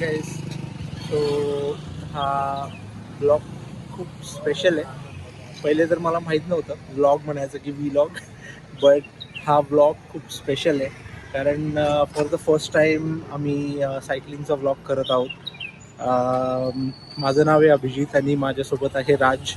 Guys. So हा blog खूप special आहे. पहिले तर मला माहीत नव्हतं ब्लॉग म्हणायचं की व्लॉग, बट हा ब्लॉग खूप स्पेशल आहे कारण फॉर द फर्स्ट टाईम आम्ही सायकलिंगचा ब्लॉग करत आहोत. माझं नाव आहे अभिजित आणि माझ्यासोबत आहे राज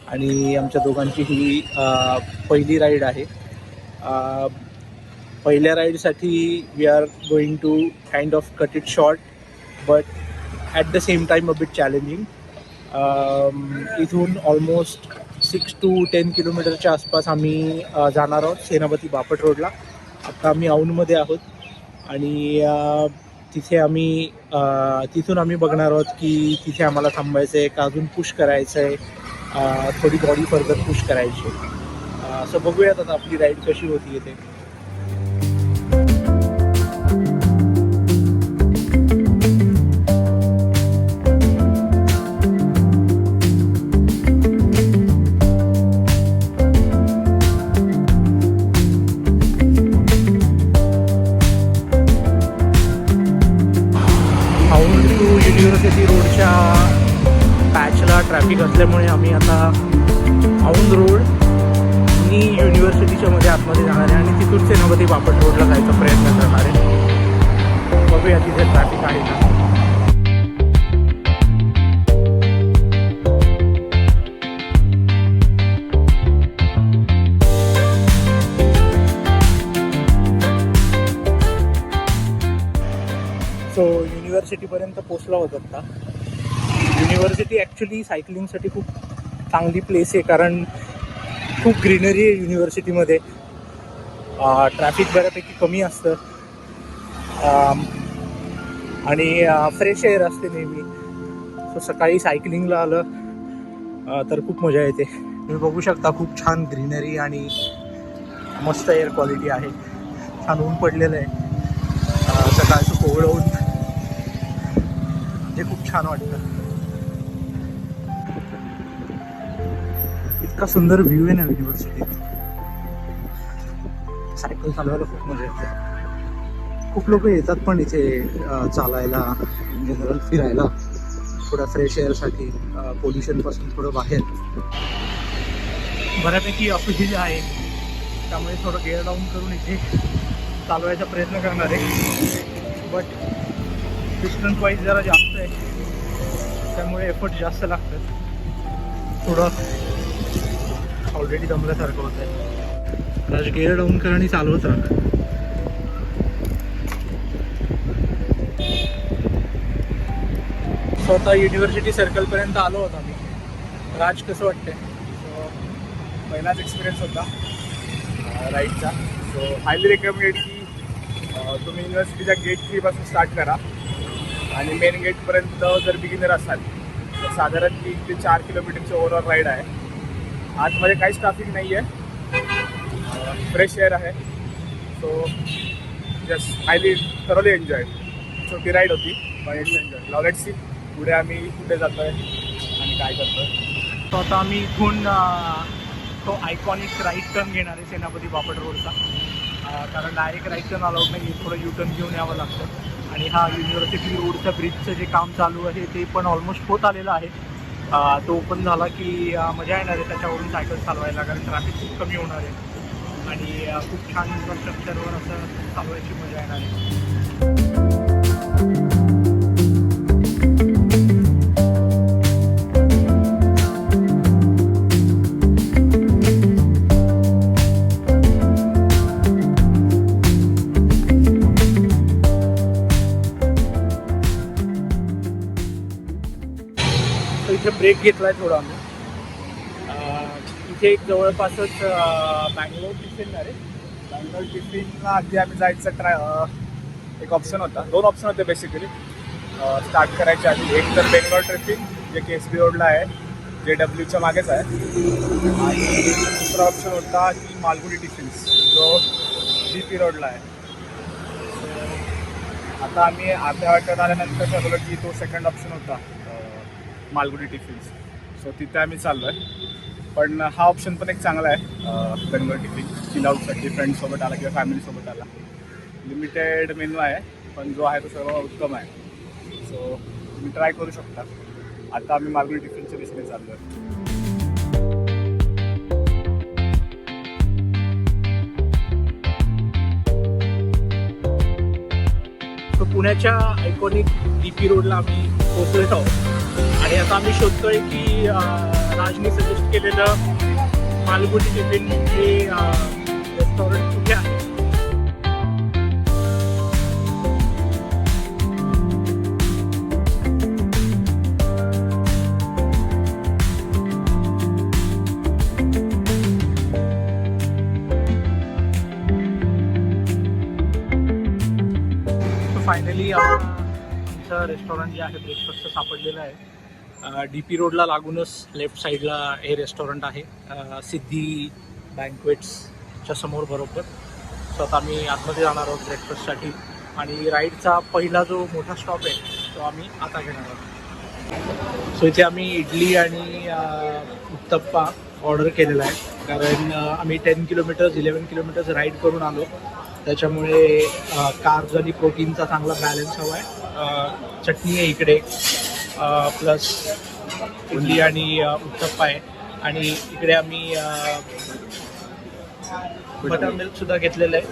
आणि आमच्या दोघांची ही पहिली राईड आहे. पहिल्या राईडसाठी we are going to kind of cut it short but at the same time a bit challenging. इथून ऑलमोस्ट 6 to 10 किलोमीटरच्या आसपास आम्ही जाणार आहोत सेनापती बापट रोडला. आत्ता आम्ही औंधमध्ये आहोत आणि तिथे आम्ही तिथून आम्ही बघणार आहोत की तिथे आम्हाला थांबायचं आहे का अजून पुश करायचं आहे, थोडी बॉडी फर्दर पुश करायची. असं बघूयात आता आपली राईड कशी होती ते. युनिव्हर्सिटी रोडच्या पॅचला ट्रॅफिक असल्यामुळे आम्ही आता औंध रोड आणि युनिव्हर्सिटीच्या मध्ये आतमध्ये जाणार आहे आणि तिथून सेनापती बापट रोडला जायचा प्रयत्न करणार आहे. बघूया तिथे ट्रॅफिक आहे का. सो युनिव्हर्सिटीपर्यंत पोचला होता आता. युनिव्हर्सिटी ॲक्च्युली सायकलिंगसाठी खूप चांगली प्लेस आहे कारण खूप ग्रीनरी आहे युनिव्हर्सिटीमध्ये. ट्रॅफिक बऱ्यापैकी कमी असतं आणि फ्रेश एअर असते नेहमी. सो सकाळी सायकलिंगला आलं तर खूप मजा येते. तुम्ही बघू शकता खूप छान ग्रीनरी आणि मस्त एअर क्वालिटी आहे. छान ऊन पडलेलं आहे. सकाळचं कोवळं ऊन हे खूप छान वाटतं. इतका सुंदर व्ह्यू आहे ना युनिव्हर्सिटीत. सायकल चालवायला खूप मजा येते. खूप लोक येतात पण इथे चालायला, जनरल फिरायला, थोडा फ्रेश एअरसाठी, पोल्युशनपासून थोडं बाहेर. बऱ्यापैकी ऑफिस आहे त्यामुळे थोडं गेअर डाऊन करून इथे चालवायचा प्रयत्न करणार आहे. बट डिस्टन्स वाईज जरा जास्त आहे त्यामुळे एफर्ट जास्त लागतात. थोडं ऑलरेडी दमल्यासारखं होत आहे. राज गेअर डाऊन कर आणि चालवत राहा. स्वतः युनिव्हर्सिटी सर्कलपर्यंत आलो होतो आम्ही. राज कसं वाटतंय? पहिलाच एक्सपिरियन्स होता राईडचा. सो हायली रेकमेंडेड की तुम्ही युनिव्हर्सिटीच्या गेट 3 पासून स्टार्ट करा आणि मेन गेटपर्यंत जर बिगिनर असाल तर साधारण 3 ते 4 किलोमीटरची ओव्हरऑल राईड आहे. आतमध्ये काहीच ट्रॅफिक नाही आहे, फ्रेश एअर आहे. So just highly thoroughly enjoy. छोटी राईड होती पण it's enjoy. Now let's see पुढे आम्ही कुठे जातो आहे आणि काय करतो आहे. तो आता आम्ही इथून तो आयकॉनिक राईट टर्न घेणार आहे सेनापती बापट रोडचा. कारण डायरेक्ट राईट टर्न अलाउड नाही, थोडं यू टर्न घेऊन यावं लागतं. आणि हा युनिव्हर्सिटी रोडच्या ब्रिजचं जे काम चालू आहे ते पण ऑलमोस्ट होत आलेलं आहे. तो ओपन झाला की मजा येणार आहे त्याच्यावरून सायकल चालवायला कारण ट्रॅफिक खूप कमी होणार आहे आणि खूप छान इन्फ्रास्ट्रक्चरवर असं चालवायची मजा येणार आहे. इथे ब्रेक घेतला आहे थोडा आम्ही. इथे एक जवळपासच बँगलोर टिफिन आहे. बँगलोर टिफिनला आधी आम्ही जायचं एक ऑप्शन होता. 2 ऑप्शन होते बेसिकली स्टार्ट करायच्या आधी. एक तर बेंगलोर टिफिन जे KSB रोडला आहे, JWच्या मागेच आहे. आणि दुसरा ऑप्शन होता की मालगुडी टिफिन्स जो BP रोडला आहे. आता आम्ही अर्ध्या वाटत आल्यानंतर ठरवलं की तो सेकंड ऑप्शन होता मालगुडी टिफिन्स. सो तिथे आम्ही चाललो आहे. पण हा ऑप्शन पण एक चांगला आहे बेंगलोर टिफिन चिल आउटसाठी. फ्रेंड्ससोबत आला किंवा फॅमिलीसोबत आला. लिमिटेड मेनू आहे पण जो आहे तो सर्व उत्तम आहे. सो तुम्ही ट्राय करू शकता. आता आम्ही मालगुडी टिफिनच्या दिशेने चाललो आहे. पुण्याच्या आयकॉनिक DP रोडला आम्ही पोहोचलेलो आहोत आणि आता आम्ही शोधतोय की राजनी सजेस्ट केलेलं मालगुडी टिफिन हे रेस्टॉरंट कुठे आहे. फायनली आमचं रेस्टॉरंट जे आहे ब्रेकफास्टचं सापडलेलं आहे. DP रोडला लागूनच लेफ्ट साईडला हे रेस्टॉरंट आहे, सिद्धी बँकवेट्सच्या समोर बरोबर. सो आता आम्ही आतमध्ये जाणार आहोत ब्रेकफास्टसाठी आणि राईडचा पहिला जो मोठा स्टॉप आहे तो आम्ही आता घेणार आहोत. सो इथे आम्ही इडली आणि उत्तप्पा ऑर्डर केलेला आहे कारण आम्ही 10 किलोमीटर्स 11 किलोमीटर्स राईड करून आलो, त्याच्यामुळे कार्ब्स आणि प्रोटीनचा चांगला बॅलन्स हवा आहे. चटणी आहे इकडे, प्लस इडली आणि उत्तप्पा आहे आणि इकडे आम्ही बटर मिल्कसुद्धा घेतलेलं आहे,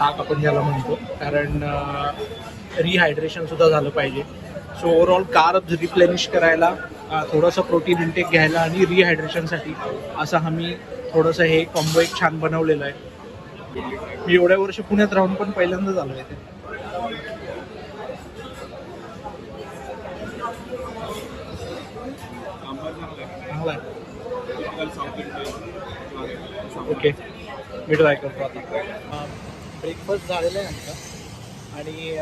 ताक आपण ज्याला म्हणतो, कारण रिहायड्रेशनसुद्धा झालं पाहिजे. सो ओव्हरऑल कार्ब्स रिप्लेनिश करायला, थोडंसं प्रोटीन इंटेक घ्यायला आणि रिहायड्रेशनसाठी असं आम्ही थोडंसं हे कॉम्बो एक छान बनवलेलं आहे. मी एवढ्या वर्ष पुण्यात राहून पण पहिल्यांदा झालो आहे ते. ओके, मी ट्राय करतो आता. ब्रेकफास्ट झालेला आहे आमचा आणि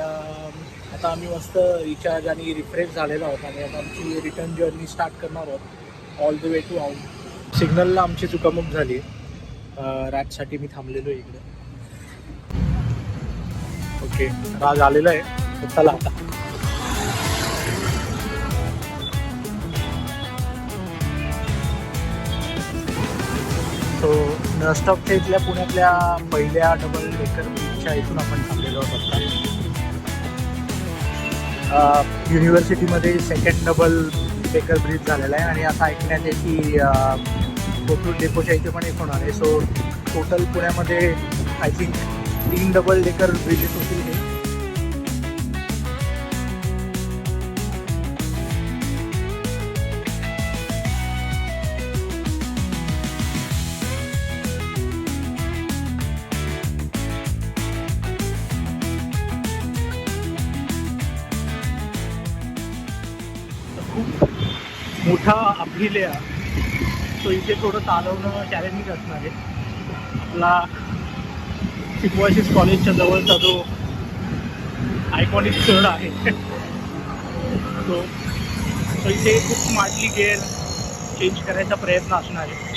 आता आम्ही मस्त रिचार्ज आणि रिफ्रेश झालेलो आहोत आणि आता आमची रिटर्न जर्नी स्टार्ट करणार आहोत all the way to Aundh. सिग्नलला आमची चुकामुक झाली, राजसाठी मी थांबलेलो आहे इकडे. ओके, राज आलेला आहे, चला आता. सो नस्टॉपच्या इथल्या पुण्यातल्या पहिल्या डबल डेकर ब्रिजच्या इथून आपण थांबलेलो आहोत आता. युनिव्हर्सिटीमध्ये सेकंड डबल डेकर ब्रिज झालेला आहे आणि आता ऐकण्यात आहे की कोथरूड डेपोच्या इथे पण एक होणार आहे. सो टोटल पुण्यामध्ये I think 3 double decker bridges होतील हे. खूप मोठा अभिलय, सो इथे थोडं चालवणं चॅलेंजिंग असणार आहे. आपला सिम्बॉयसिस कॉलेजच्या जवळचा जो आयकॉनिक चढ आहे तो इथे खूप स्मार्टली गेअर चेंज करायचा प्रयत्न असणार आहे.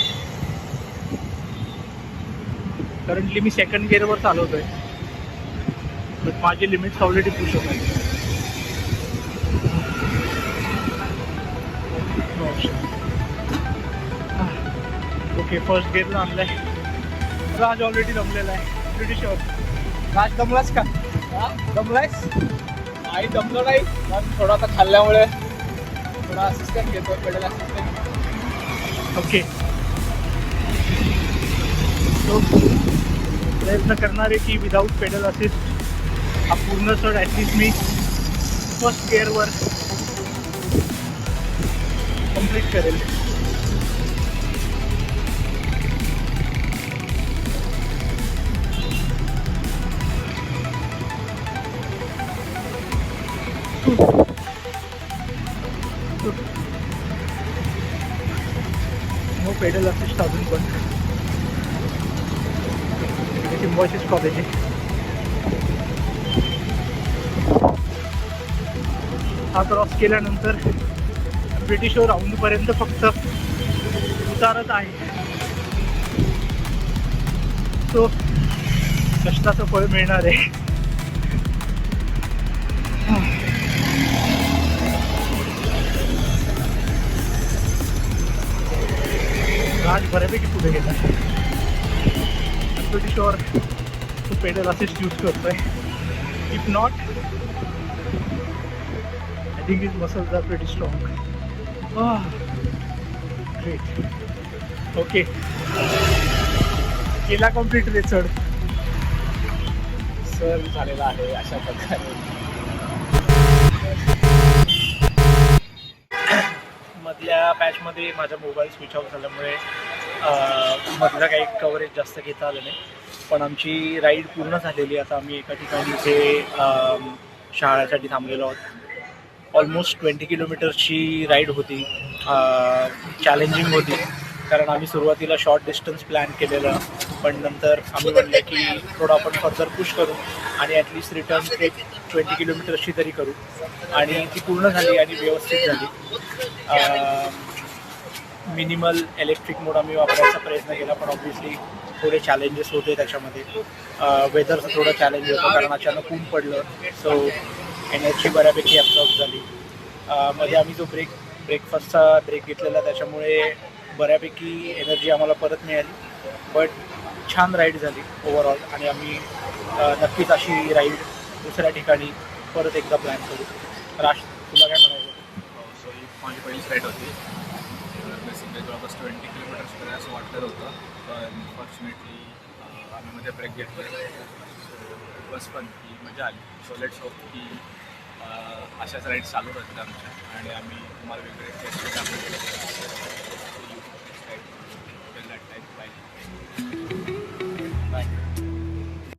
करंटली मी सेकंड गिअरवर चालवतोय, बट माझे लिमिट्स ऑलरेडी पुश होत आहेत. ओके, फर्स्ट गिअरला आणलाय. राज ऑलरेडी दमलेला आहे, प्रिटी शुअर. राज दमलास का? दमलायस? आई दमलो नाही, पण थोडा आता खाल्ल्यामुळे थोडा असिस्टंट घेतो, पेडल असिस्टंट. ओके, तो प्रयत्न करणार आहे की विदाऊट पेडल असिस्ट हा पूर्ण चढ ॲटलिस्ट मी फर्स्ट गिअरवर कंप्लीट करेल. नो पेडल असिस्ट अजून पण. सिम्बॉयसिस कॉलेज आहे. हा क्रॉस केल्यानंतर ब्रिटिश औंधपर्यंत फक्त उतारच आहे. तो कष्टाचं फळ मिळणार आहे. राज बऱ्यापैकी पुढे गेला. प्रिटी शुअर तो पेडल असिस्ट यूज करतोय. If not I think his muscles are pretty strong. Great. Okay. केला कम्प्लीट रे चढ. सर झालेला आहे अशा प्रकारे. मधल्या पॅचमध्ये माझा मोबाईल स्विच ऑफ झाल्यामुळे मधलं काही कव्हरेज जास्त घेता आलं नाही. पण आमची राईड पूर्ण झालेली. आता आम्ही एका ठिकाणी इथे शहाळ्यासाठी थांबलेलो आहोत. ऑलमोस्ट 20 किलोमीटर्सची राईड होती. चॅलेंजिंग होती कारण आम्ही सुरुवातीला शॉर्ट डिस्टन्स प्लॅन केलेलं, पण नंतर आम्ही म्हणलं की थोडं आपण फर्दर पुश करू आणि ॲटलिस्ट रिटर्न एक 20 किलोमीटर्सची तरी करू. आणि ती पूर्ण झाली आणि व्यवस्थित झाली. मिनिमल इलेक्ट्रिक मोड आम्ही वापरायचा प्रयत्न केला, पण ऑब्व्हियसली थोडे चॅलेंजेस होते त्याच्यामध्ये. वेदरचं थोडं चॅलेंज होतं कारण अचानक ऊन पडलं, सो एनर्जी बऱ्यापैकी ॲब्झॉर्ब झाली. मध्ये आम्ही जो ब्रेकफास्टचा ब्रेक घेतलेला त्याच्यामुळे बऱ्यापैकी एनर्जी आम्हाला परत मिळाली. बट छान राईड झाली ओव्हरऑल आणि आम्ही नक्कीच अशी राईड दुसऱ्या ठिकाणी परत एकदा प्लॅन करू. राज, तुला काय म्हणायचं? सो ही माझी पहिलीच राईड होती. बेसिकली जवळपास 20 किलोमीटर्स पर्यंत असं वाटलं होतं, पण फॉर्च्युनेटली आम्ही मध्ये ब्रेक घेतले. बस पण की मजा आली. सो लेट्स होप की अशाच राईड चालू राहतील आमच्या आणि आम्ही तुम्हाला वेगवेगळे टेस्ट टाकू.